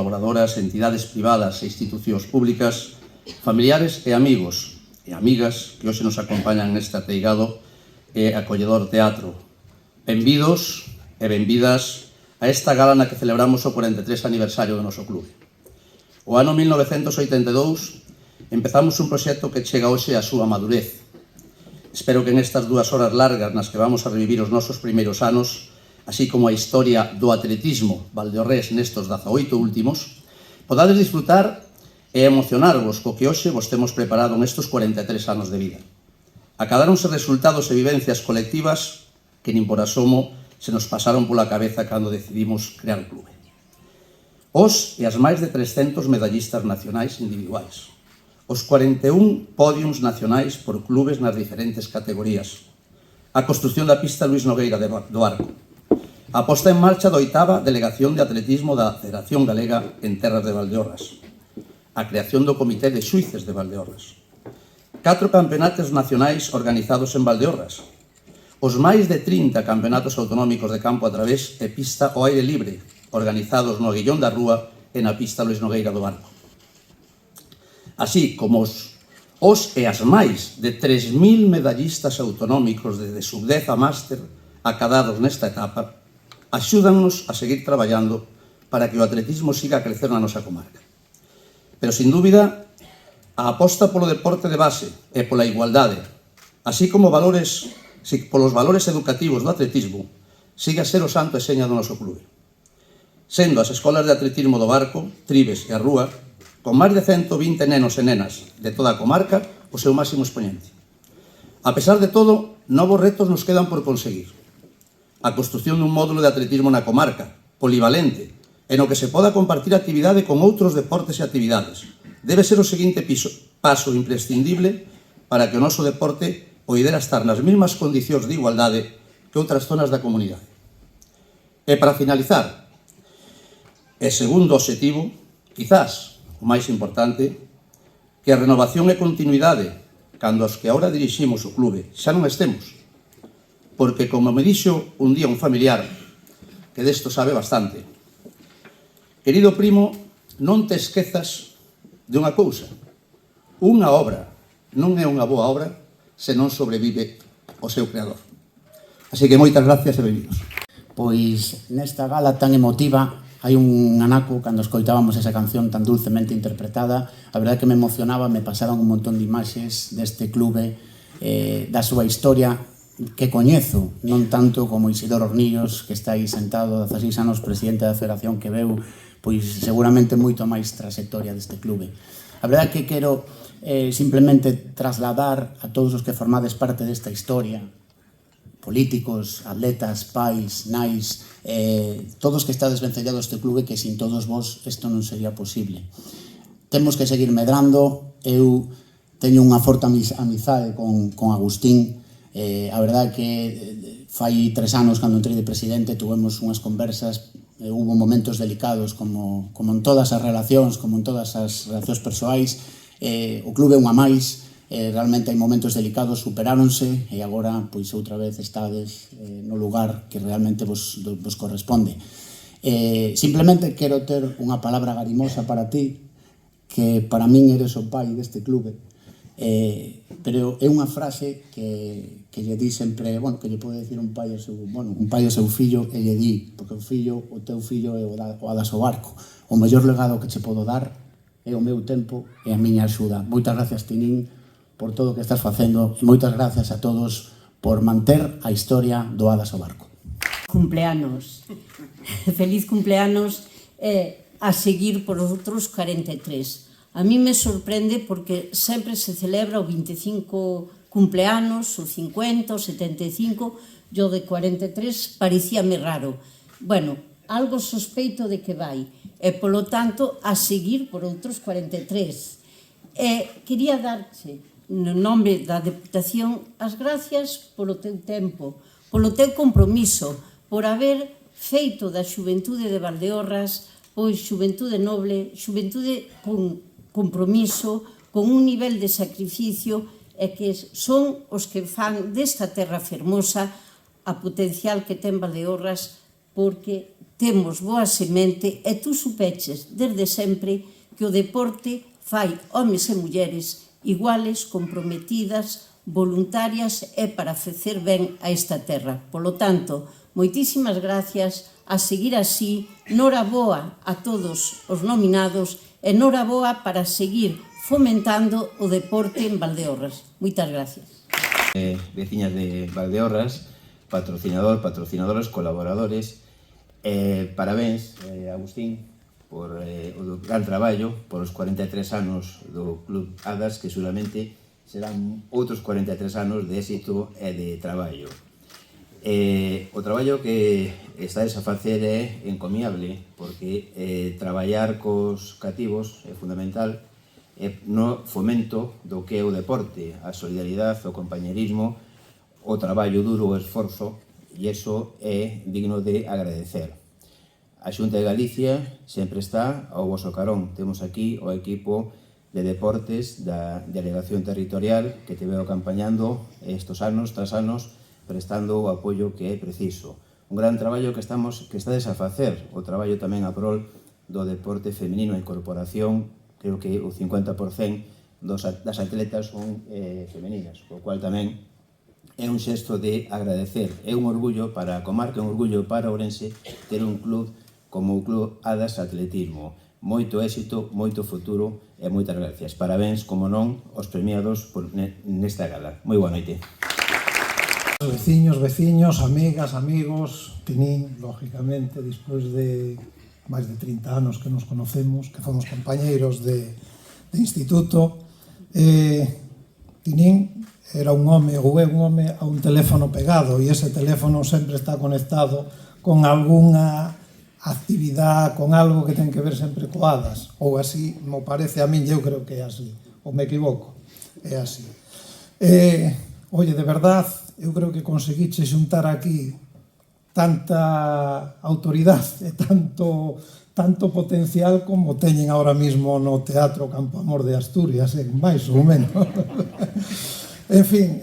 colaboradoras, entidades privadas e institucións públicas, familiares e amigos e amigas que hoxe nos acompañan neste ateigado e acolledor teatro. Benvidos e benvidas a esta gala na que celebramos o 43 aniversario do noso clube. O ano 1982 empezamos un proxecto que chega hoxe á súa madurez. Espero que nestas 2 horas largas nas que vamos a revivir os nosos primeiros anos, así como a historia do atletismo valdeorrés nestos 18 últimos, podades disfrutar e emocionarvos co que hoxe vos temos preparado nestos 43 anos de vida. Acadáronse resultados e vivencias colectivas que nin por asomo se nos pasaron pola cabeza cando decidimos crear o clube. Os e as máis de 300 medallistas nacionais individuais. Os 41 podiums nacionais por clubes nas diferentes categorías. A construción da pista Luis Nogueira do Arco. A posta en marcha da 8ª Delegación de Atletismo da Federación Galega en Terras de Valdeorras. A creación do Comité de Xuíces de Valdeorras. 4 campeonatos nacionais organizados en Valdeorras. Os máis de 30 campeonatos autonómicos de campo a través e pista ao aire libre, organizados no Aguillón da Rúa e na pista Luis Nogueira do Arco. Así como os e as máis de 3.000 medallistas autonómicos desde sub-10 a máster acadados nesta etapa, axúdannos a seguir traballando para que o atletismo siga a crecer na nosa comarca. Pero, sin dúbida, a aposta polo deporte de base e pola igualdade, así como polos valores educativos do atletismo, siga a ser o santo e seña do noso clube. Sendo as escolas de atletismo do Barco, Tribes e a Rúa, con máis de 120 nenos e nenas de toda a comarca, o seu máximo expoñente. A pesar de todo, novos retos nos quedan por conseguir. A construción dun módulo de atletismo na comarca, polivalente, e no que se poda compartir actividade con outros deportes e actividades. Debe ser o seguinte paso imprescindible para que o noso deporte poidera estar nas mesmas condicións de igualdade que outras zonas da comunidade. E para finalizar, e segundo obxectivo, quizás o máis importante, que a renovación e continuidade, cando os que agora diriximos o clube xa non estemos, porque, como me dixo un día un familiar, que desto sabe bastante, querido primo, non te esquezas de unha cousa. Unha obra non é unha boa obra se non sobrevive o seu creador. Así que moitas gracias e benvidos. Pois nesta gala tan emotiva hai un anaco cando escoitábamos esa canción tan dulcemente interpretada. A verdade que me emocionaba, me pasaban un montón de imaxes deste clube, da súa historia, que coñezo, non tanto como Isidoro Hornillos, que está aí sentado 16 anos presidente da Federación, que veu pois seguramente moito máis trayectoria deste clube. A verdade que quero simplemente trasladar a todos os que formades parte desta historia, políticos, atletas, pais, nais, todos que estades vencellados este clube, que sin todos vos isto non sería posible. Temos que seguir medrando. Eu teño unha forte amizade con Agustín. A verdade que fai 3 anos, cando entrei de presidente, tuvemos unhas conversas, hubo momentos delicados como en todas as relacións, como en todas as relacións persoais. O clube é unha máis, realmente hai momentos delicados, superáronse e agora pois outra vez estades no lugar que realmente vos corresponde. Simplemente quero ter unha palabra garimosa para ti, que para min eres o pai deste clube, pero é unha frase que lle di sempre, que lle pode dicir un pai ao seu fillo, e lle di, porque o teu fillo é o Adas ao Barco. O mellor legado que che podo dar é o meu tempo e a miña axuda. Moitas gracias, Tinín, por todo o que estás facendo, e moitas gracias a todos por manter a historia do Adas ao Barco. Cumpleanos. Feliz cumpleanos, a seguir por outros 43. A mí me sorprende porque sempre se celebra o 25 cumpleanos, o 50, o 75, yo de 43 parecíame raro. Bueno, algo sospeito de que vai, e polo tanto a seguir por outros 43. Quería darche, no nome da Deputación, as gracias polo teu tempo, polo teu compromiso, por haber feito da xuventude de Valdeorras, pois xuventude noble, xuventude con compromiso, con un nivel de sacrificio, e que son os que fan desta terra fermosa a potencial que ten Valdeorras, porque temos boa semente e tú supeches desde sempre que o deporte fai homes e mulleres iguales, comprometidas, voluntarias e para facer ben a esta terra. Polo tanto, moitísimas gracias, a seguir así, noraboa a todos os nominados e noraboa para seguir fomentando o deporte en Valdeorras. Moitas gracias. Veciñas de Valdeorras, patrocinadoras, colaboradores, parabéns, Agustín, por o gran traballo, por os 43 anos do Club Adas, que seguramente serán outros 43 anos de éxito e de traballo. O traballo que estades a facer é encomiable, porque traballar cos cativos é fundamental no fomento do que é o deporte, a solidaridade, o compañerismo, o traballo duro, o esforzo, e iso é digno de agradecer. A Xunta de Galicia sempre está ao voso carón. Temos aquí o equipo de deportes da Delegación Territorial que te veo acompañando estos anos tras anos, prestando o apoio que é preciso. Un gran traballo que estades a facer, o traballo tamén a prol do deporte feminino, a incorporación, creo que o 50% das atletas son femeninas, o cual tamén é un xesto de agradecer. É un orgullo para a comarca, un orgullo para Ourense ter un club como o Club Adas Atletismo. Moito éxito, moito futuro e moitas gracias. Parabéns, como non, aos premiados nesta gala. Moi boa noite. Veciños, amigas, amigos, Tinín, lógicamente, despois de máis de 30 anos que nos conocemos, que fomos compañeiros de instituto, Tinín era un home, ou é un home a un teléfono pegado, e ese teléfono sempre está conectado con algunha actividade, con algo que ten que ver sempre coadas, ou así me parece a min, eu creo que é así, ou me equivoco, é así. Oye, de verdad, eu creo que conseguiche xuntar aquí tanta autoridade e tanto potencial como teñen ahora mismo no Teatro Campoamor de Asturias, máis ou menos. En fin,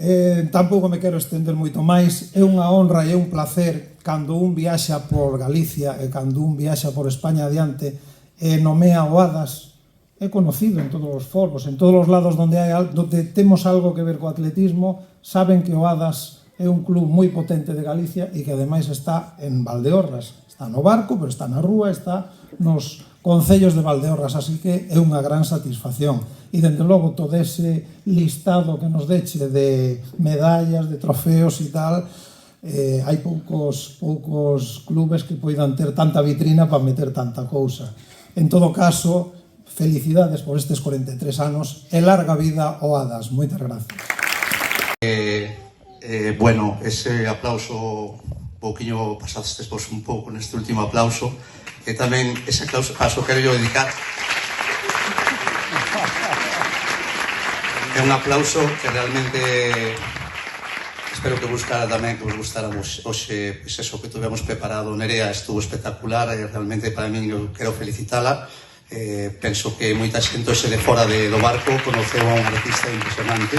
tampouco me quero estender moito máis. É unha honra e é un placer cando un viaxa por Galicia e cando un viaxa por España adiante e nomea o Adas. É conocido en todos os foros, en todos os lados onde temos algo que ver co atletismo, saben que o Adas é un club moi potente de Galicia e que ademais está en Valdeorras. Está no barco, pero está na rúa, está nos concellos de Valdeorras, así que é unha gran satisfacción. E, dende logo, todo ese listado que nos deche de medallas, de trofeos e tal, hai poucos clubes que poidan ter tanta vitrina para meter tanta cousa. En todo caso, felicidades por estes 43 anos e larga vida ao Adas. Moitas gracias. Bueno, ese aplauso pouquiño pasastes vos un pouco neste último aplauso, e tamén ese aplauso quero yo dedicar. É un aplauso que realmente espero que buscara tamén, que vos gustara hoxe, pois eso que tuvemos preparado. Nerea estuvo espectacular e realmente para min eu quero felicitala. Penso que moita xente hoxe de fora do barco conoceu a un artista impresionante.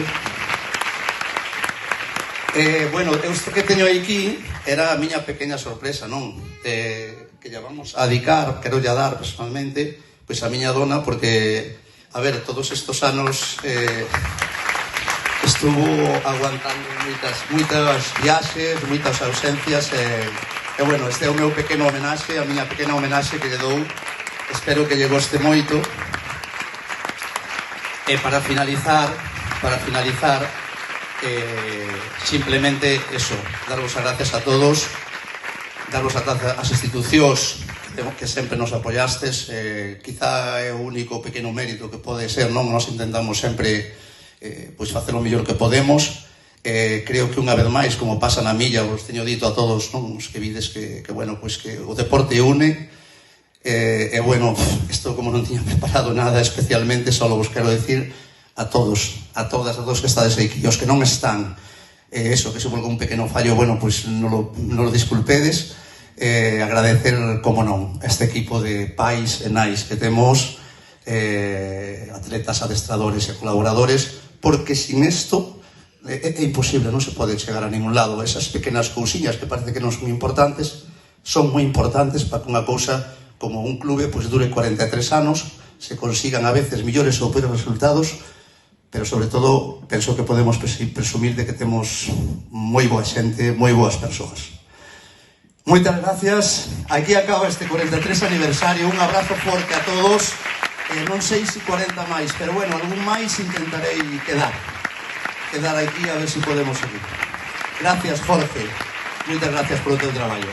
Bueno, isto que teño aquí era a miña pequena sorpresa, non? Que lla vamos a dedicar, quero lla dar personalmente, pois a miña dona, porque, a ver, todos estos anos estuvo aguantando moitas viaxes, moitas ausencias, e bueno, este é o meu pequeno homenaxe, a miña pequena homenaxe que lle dou, espero que lle goste moito. E para finalizar, simplemente eso, darvos as gracias a todos, darvos as gracias ás institucións que sempre nos apoiastes. Quizá é o único pequeno mérito que pode ser, non? Nos intentamos sempre pois facer o mellor que podemos. Creo que unha vez máis, como pasa na milla, vos teño dito a todos, non? Os que vides que bueno, pois que o deporte une. E bueno, isto como non tiña preparado nada especialmente, só vos quero decir a todos, a todas que estades aquí, os que non están, eso, que se volve un pequeno fallo, bueno, pois non lo disculpedes. Agradecer, como non, este equipo de pais e nais que temos, atletas, adestradores e colaboradores, porque sin isto é imposible, non se pode chegar a ningún lado. Esas pequenas cousiñas que parece que non son importantes, son moi importantes para que unha cousa como un clube pois dure 43 anos, se consigan a veces millores ou peores resultados, pero sobre todo penso que podemos presumir de que temos moi boa xente, moi boas persoas. Moitas gracias. Aquí acaba este 43 aniversario. Un abrazo forte a todos. Non sei se 40 máis, pero bueno, algún máis intentarei quedar aquí a ver se podemos seguir. Gracias, Jorge. Moitas gracias polo teu traballo.